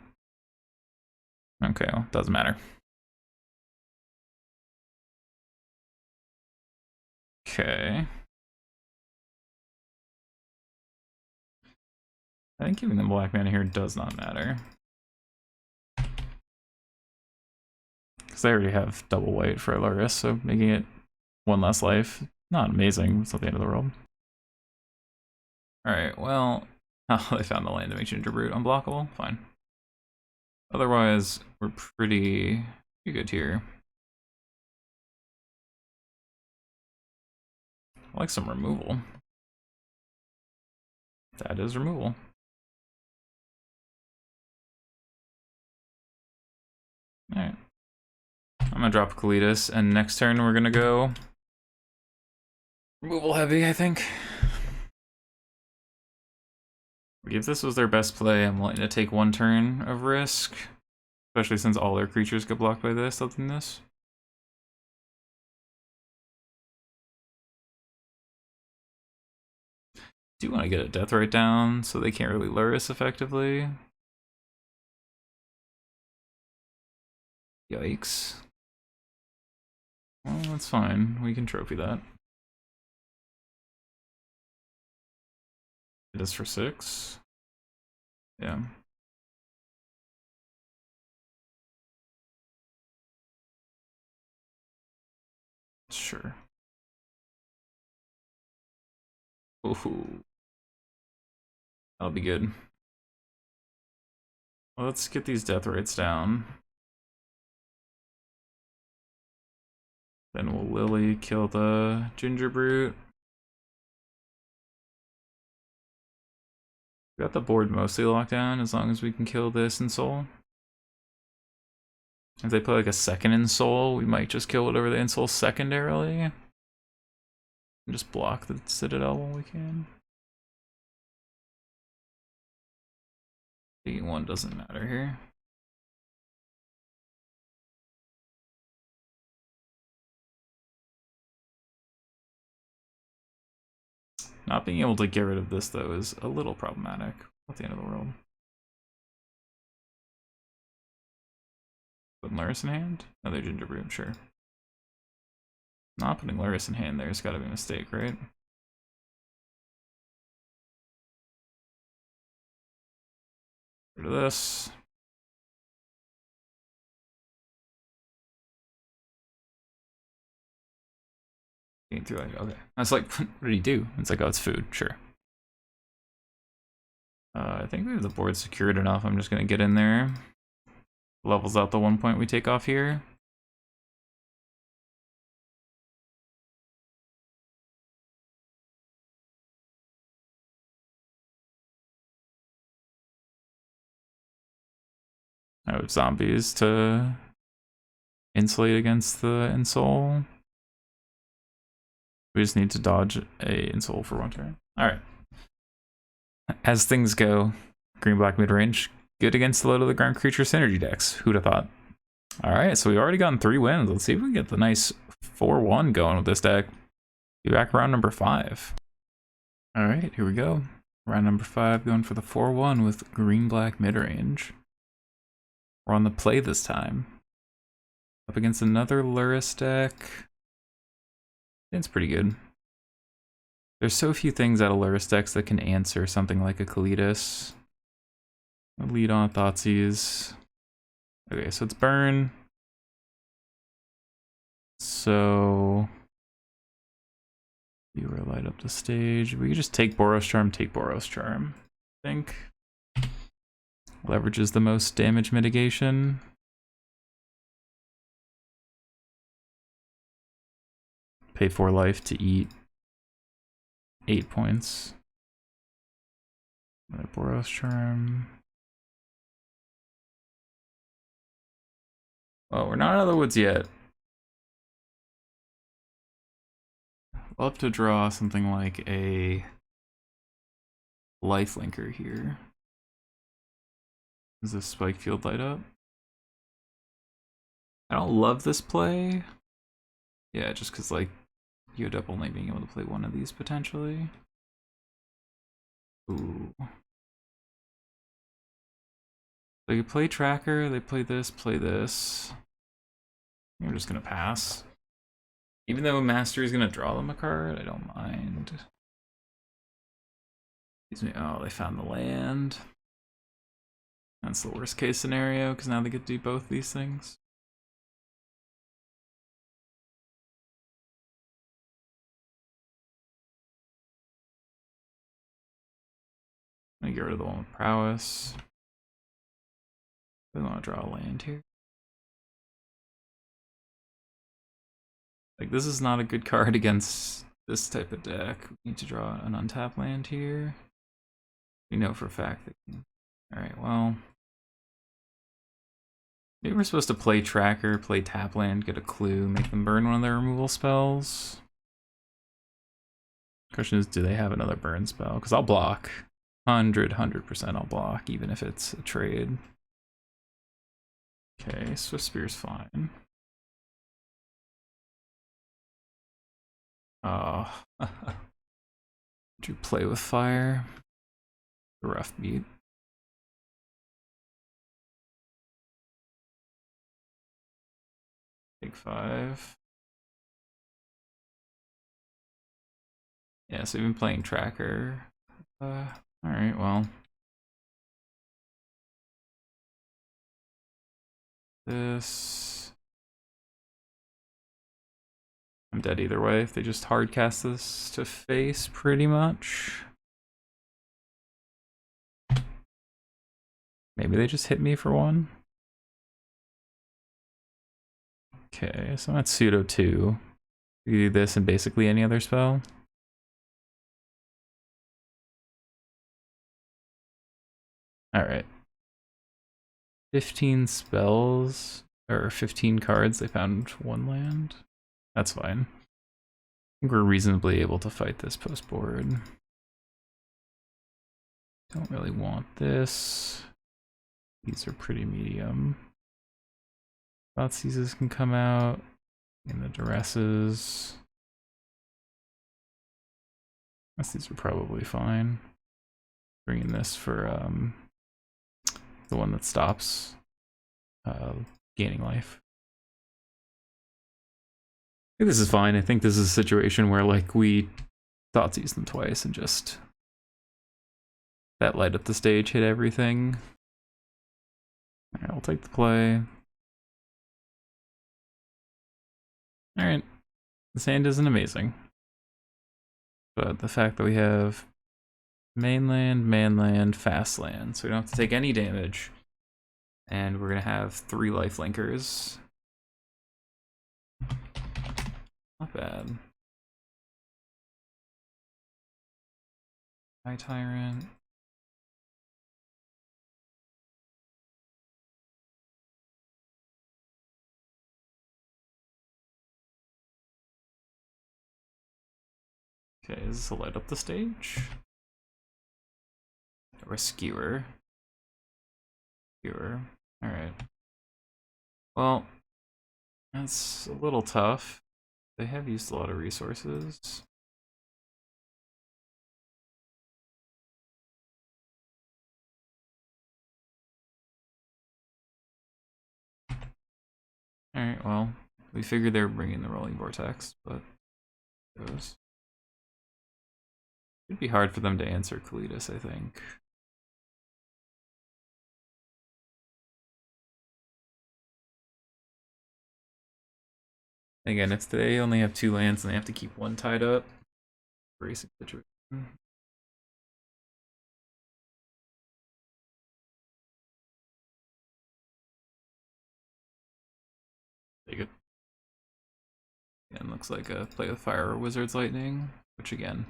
Okay, well, doesn't matter. Okay. I think giving them black mana here does not matter. Because they already have double white for Lurrus, so making it one less life, not amazing, it's not the end of the world. Alright, well, oh, they found the land to make Gingerbrute unblockable, fine. Otherwise, we're pretty good here. I like some removal. That is removal. Alright. I'm gonna drop Kalitas, and next turn we're gonna go removal heavy, I think. If this was their best play, I'm willing to take one turn of risk. Especially since all their creatures get blocked by this, other than this. Do want to get a death right down so they can't really Lurrus effectively. Yikes. Well, that's fine. We can trophy that. It is for 6. Yeah. Sure. Ooh. That'll be good. Well, let's get these death rates down. Then we'll Lily kill the Gingerbrute. We got the board mostly locked down as long as we can kill this Ensoul. If they play like a second Ensoul, we might just kill whatever they Ensoul secondarily. And just block the Citadel when we can. Taking one doesn't matter here. Not being able to get rid of this, though, is a little problematic. Not the end of the world. Putting Lurrus in hand? Another Gingerbrute, sure. Not putting Lurrus in hand there's gotta be a mistake, right? Rid of this. Getting through like, okay. I was like, what did he do? It's like, oh, it's food, sure. I think we have the board secured enough. I'm just gonna get in there. Levels out the 1 point we take off here. I have zombies to insulate against the Ensoul. We just need to dodge a Ensoul for 1 turn. Alright. As things go, green-black mid-range, good against a lot of the ground creature synergy decks. Who'd have thought? Alright, so we've already gotten 3 wins. Let's see if we can get the nice 4-1 going with this deck. Be back round number 5. Alright, here we go. Round number 5 going for the 4-1 with green-black mid-range. We're on the play this time. Up against another Lurrus deck. It's pretty good. There's so few things out of Lurrus decks that can answer something like a Kalitas. Lead on Thoughtseize. Okay, so it's burn. So you were light up the stage. We could just take Boros Charm, I think. Leverages the most damage mitigation. Pay 4 life to eat 8 points. Boros Charm. Well, we're not out of the woods yet. Love to draw something like a lifelinker here. Does this spike field light up? I don't love this play. Yeah, just because like you end up only being able to play one of these potentially. Ooh. They could play Tracker, they play this, play this. I'm just gonna pass. Even though Master is gonna draw them a card, I don't mind. Excuse me. Oh, they found the land. That's the worst case scenario, because now they get to do both these things. I'm gonna get rid of the one with prowess. I don't want to draw a land here. Like, this is not a good card against this type of deck. We need to draw an untapped land here. We know for a fact that. Alright, well. Maybe we're supposed to play Tracker, play tap land, get a clue, make them burn one of their removal spells. Question is, do they have another burn spell? Because I'll block. 100% I'll block, even if it's a trade. Okay, Swift Spear's fine. Oh. Drew play with fire. A rough beat. Take 5. Yeah, so we've been playing Tracker. Alright, well. This. I'm dead either way if they just hard cast this to face, pretty much. Maybe they just hit me for 1. Okay, so I'm at pseudo 2. You do this and basically any other spell. Alright. 15 spells, or 15 cards, they found 1 land. That's fine. I think we're reasonably able to fight this post board. Don't really want this. These are pretty medium. Thoughtseizes can come out. And the duresses. These are probably fine. Bringing this for the one that stops gaining life. I think this is fine. I think this is a situation where like we Thoughtseize them twice and just that light up the stage hit everything. Alright, I'll take the play. Alright. This hand isn't amazing. But the fact that we have mainland, manland, fast land, so we don't have to take any damage. And we're gonna have 3 lifelinkers. Not bad. High Tyrant. Okay, is this a light up the stage? Or a skewer? Skewer. Alright. Well, that's a little tough. They have used a lot of resources. Alright, well, we figured they were bringing the Rolling Vortex, but it goes. It'd be hard for them to answer Kalidas, I think. Again, if they only have 2 lands and they have to keep 1 tied up, racing situation. Take it. And looks like a play with fire or wizard's lightning, which again,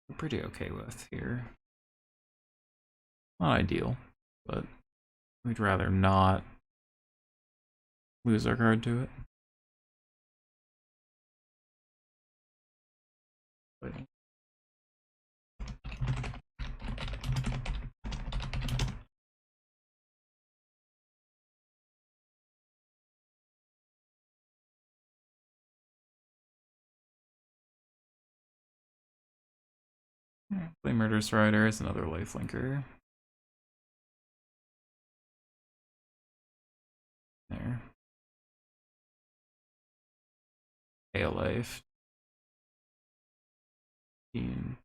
we're pretty okay with here. Not ideal, but we'd rather not lose our card to it. Play Murderous Rider is another lifelinker. There. Hail Life.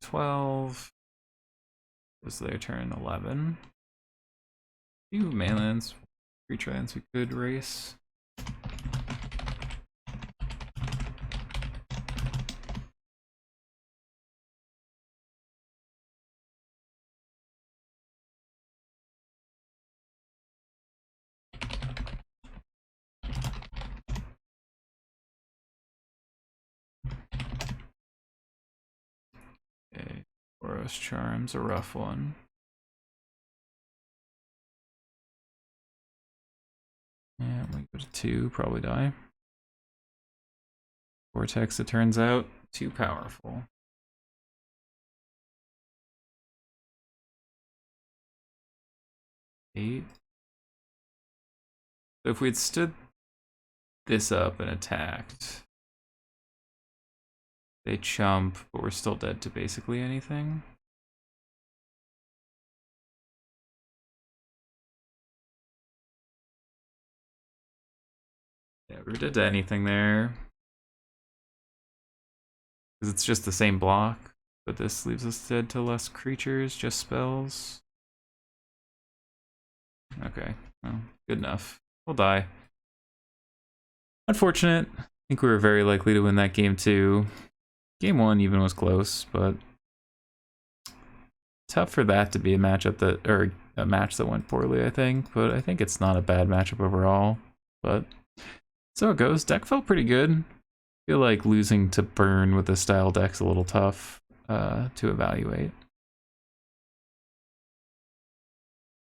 12. Was their turn 11. Few mainlands, creature lands we could race. Okay, Boros Charm's a rough one. Yeah, we go to 2, probably die. Vortex, it turns out, too powerful. Eight. So if we had stood this up and attacked, they chump, but we're still dead to basically anything. Yeah, we're dead to anything there. Because it's just the same block, but this leaves us dead to less creatures, just spells. Okay, well, good enough. We'll die. Unfortunate. I think we were very likely to win that game too. Game 1 even was close, but tough for that to be a matchup that, or a match that went poorly, I think. But I think it's not a bad matchup overall. But so it goes. Deck felt pretty good. I feel like losing to Burn with this style deck's a little tough to evaluate.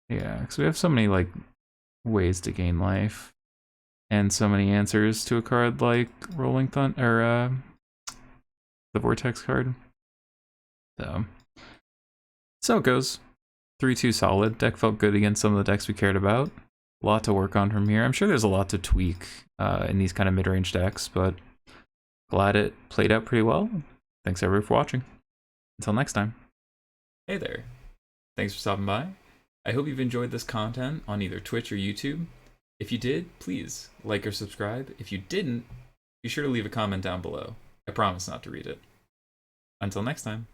Yeah, because we have so many like ways to gain life, and so many answers to a card like Rolling Thunder or the Vortex card. So it goes. 3-2 solid. Deck felt good against some of the decks we cared about. A lot to work on from here. I'm sure there's a lot to tweak in these kind of mid-range decks, but glad it played out pretty well. Thanks everyone for watching. Until next time. Hey there. Thanks for stopping by. I hope you've enjoyed this content on either Twitch or YouTube. If you did, please like or subscribe. If you didn't, be sure to leave a comment down below. I promise not to read it. Until next time.